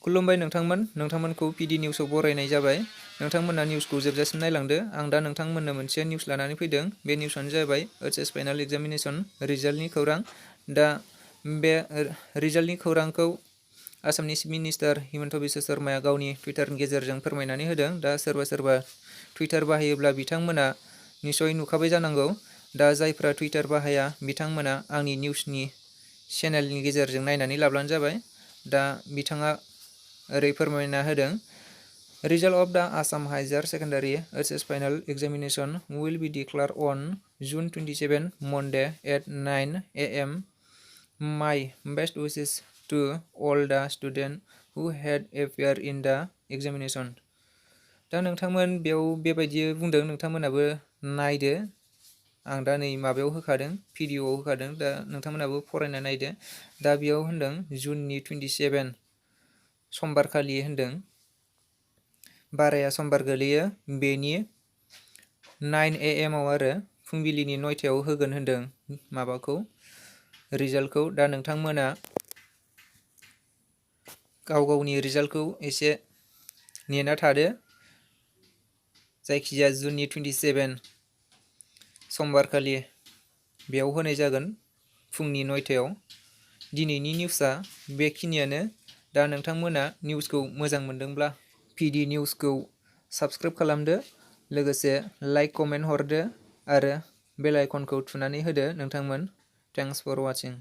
खुलुमबाय नोंथांमोनखौ पिडि निउसआव बरायनाय जाबाय। नोंथांमोना निउसखौ जोबजासिम नायलांदो। आं दा नोंथांमोननो मोनसे निउस लानानै फैदों। बे निउसआनो जाबाय एचएस फाइनाल एग्जामिनेशन रिजाल्टनि खौरां। दा बे रिजाल्टनि खौरांखौ आसामनि चिफ मिनिस्टार हिमन्त बिश्व शर्माया गावनि टुइटारनि गेजेरजों फोरमायनानै होदों। दा सोरबा टुइटार बाहायोब्ला बिथांमोना निसय नुखाबाय जानांगौ। दा जायफ्रा टुइटार बाहाया बिथांमोना आंनि निउसनि चेनेलनि गेजेरजों नायनानै लाब्लानो जाबाय। दा बिथाङा ओरै फोरमायना होदों। Result of the Assam Higher Secondary HS Final Examination will be declared on June 27, Monday at 9 a.m. My best wishes to all the students who had appeared in the examination. दा नोंथांमोन बेयाव बेबायदि बुंदों, नोंथांमोनाबो नायदो। आं दा नै माबायाव होखादों, भिडिअ'आव होखादों। दा नोंथांमोनाबो फरायना नायदो। दा बेयाव होनदों जुननि 27 समबारखालि होनदों। बाराया समबार गोलैयो। बेनि 9 AM आव आरो फुंबिलिनि 9टायाव होगोन होनदों माबाखौ रिजाल्टखौ। दा नोंथांमोना गावनि रिजाल्टखौ एसे नेना थादो। जायखिजाया जुननि 27 समबारखालि बेयाव होनाय जागोन फुंनि 9टायाव। दिनैनि निउसआ बेखिनियानो। दा नोंथांमोना निउसखौ मोजां मोनदोंब्ला पिडि निउसखौ साबस्क्राइब खालामदो, लोगोसे लाइक कमेन्ट हरदो आरो बेल आइकनखौ थुनानै होदो नोंथांमोन। Thanks for वाचिं।